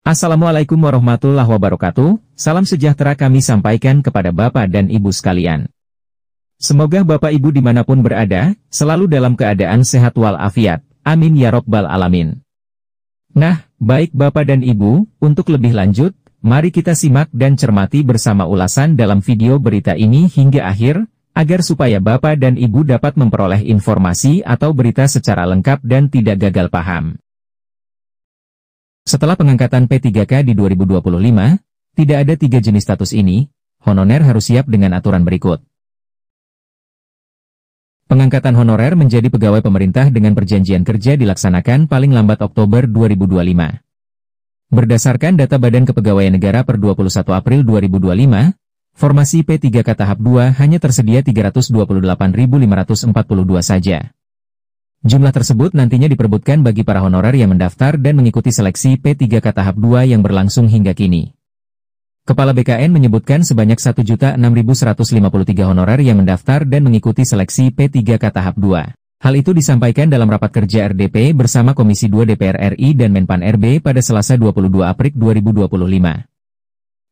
Assalamualaikum warahmatullahi wabarakatuh, salam sejahtera kami sampaikan kepada Bapak dan Ibu sekalian. Semoga Bapak Ibu dimanapun berada, selalu dalam keadaan sehat walafiat, amin ya robbal alamin. Nah, baik Bapak dan Ibu, untuk lebih lanjut, mari kita simak dan cermati bersama ulasan dalam video berita ini hingga akhir, agar supaya Bapak dan Ibu dapat memperoleh informasi atau berita secara lengkap dan tidak gagal paham. Setelah pengangkatan P3K di 2025, tidak ada 3 jenis status ini, honorer harus siap dengan aturan berikut. Pengangkatan honorer menjadi pegawai pemerintah dengan perjanjian kerja dilaksanakan paling lambat Oktober 2025. Berdasarkan data Badan Kepegawaian Negara per 21 April 2025, formasi P3K tahap 2 hanya tersedia 328.542 saja. Jumlah tersebut nantinya diperebutkan bagi para honorer yang mendaftar dan mengikuti seleksi P3K tahap 2 yang berlangsung hingga kini. Kepala BKN menyebutkan sebanyak 1.006.153 honorer yang mendaftar dan mengikuti seleksi P3K tahap 2. Hal itu disampaikan dalam rapat kerja RDP bersama Komisi 2 DPR RI dan Menpan RB pada Selasa 22 April 2025.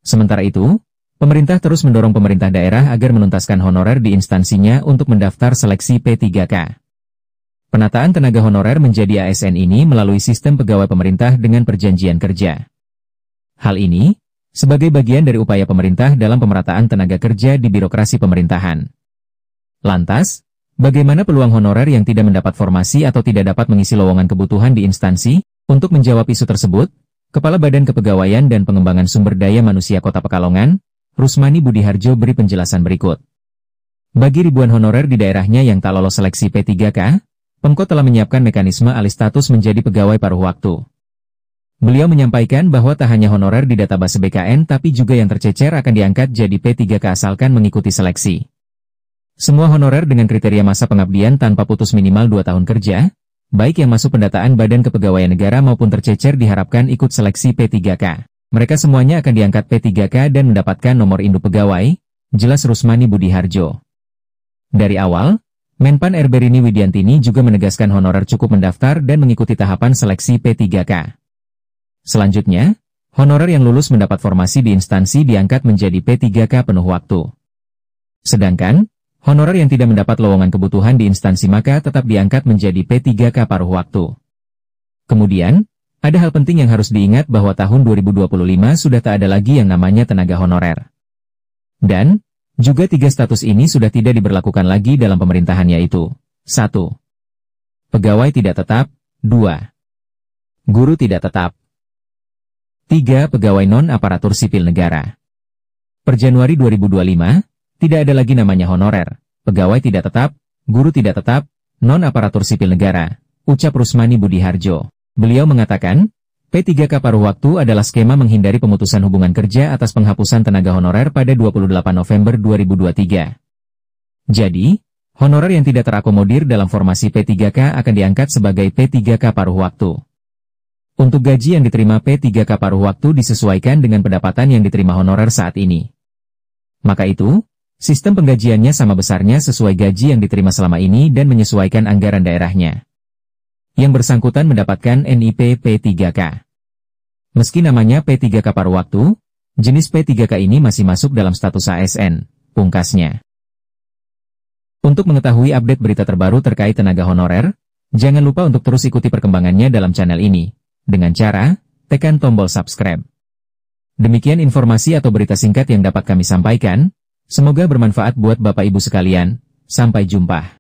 Sementara itu, pemerintah terus mendorong pemerintah daerah agar menuntaskan honorer di instansinya untuk mendaftar seleksi P3K. Penataan tenaga honorer menjadi ASN ini melalui sistem pegawai pemerintah dengan perjanjian kerja. Hal ini sebagai bagian dari upaya pemerintah dalam pemerataan tenaga kerja di birokrasi pemerintahan. Lantas, bagaimana peluang honorer yang tidak mendapat formasi atau tidak dapat mengisi lowongan kebutuhan di instansi? Untuk menjawab isu tersebut, Kepala Badan Kepegawaian dan Pengembangan Sumber Daya Manusia Kota Pekalongan, Rusmani Budiharjo beri penjelasan berikut. Bagi ribuan honorer di daerahnya yang tak lolos seleksi P3K, Pemkot telah menyiapkan mekanisme alih status menjadi pegawai paruh waktu. Beliau menyampaikan bahwa tak hanya honorer di database BKN tapi juga yang tercecer akan diangkat jadi P3K asalkan mengikuti seleksi. Semua honorer dengan kriteria masa pengabdian tanpa putus minimal 2 tahun kerja, baik yang masuk pendataan Badan Kepegawaian Negara maupun tercecer diharapkan ikut seleksi P3K. Mereka semuanya akan diangkat P3K dan mendapatkan nomor induk pegawai, jelas Rusmani Budiharjo. Dari awal, Menpan RB Rini Widiantini juga menegaskan honorer cukup mendaftar dan mengikuti tahapan seleksi P3K. Selanjutnya, honorer yang lulus mendapat formasi di instansi diangkat menjadi P3K penuh waktu. Sedangkan, honorer yang tidak mendapat lowongan kebutuhan di instansi maka tetap diangkat menjadi P3K paruh waktu. Kemudian, ada hal penting yang harus diingat bahwa tahun 2025 sudah tak ada lagi yang namanya tenaga honorer. Dan, juga 3 status ini sudah tidak diberlakukan lagi dalam pemerintahan yaitu 1. Pegawai tidak tetap, 2. Guru tidak tetap, 3. Pegawai non-aparatur sipil negara. Per Januari 2025, tidak ada lagi namanya honorer, pegawai tidak tetap, guru tidak tetap, non-aparatur sipil negara, ucap Rusmani Budiharjo. Beliau mengatakan, P3K paruh waktu adalah skema menghindari pemutusan hubungan kerja atas penghapusan tenaga honorer pada 28 November 2023. Jadi, honorer yang tidak terakomodir dalam formasi P3K akan diangkat sebagai P3K paruh waktu. Untuk gaji yang diterima P3K paruh waktu disesuaikan dengan pendapatan yang diterima honorer saat ini. Maka itu, sistem penggajiannya sama besarnya sesuai gaji yang diterima selama ini dan menyesuaikan anggaran daerahnya. Yang bersangkutan mendapatkan NIP P3K. Meski namanya P3K paruh waktu, jenis P3K ini masih masuk dalam status ASN, pungkasnya. Untuk mengetahui update berita terbaru terkait tenaga honorer, jangan lupa untuk terus ikuti perkembangannya dalam channel ini. Dengan cara, tekan tombol subscribe. Demikian informasi atau berita singkat yang dapat kami sampaikan, semoga bermanfaat buat Bapak Ibu sekalian, sampai jumpa.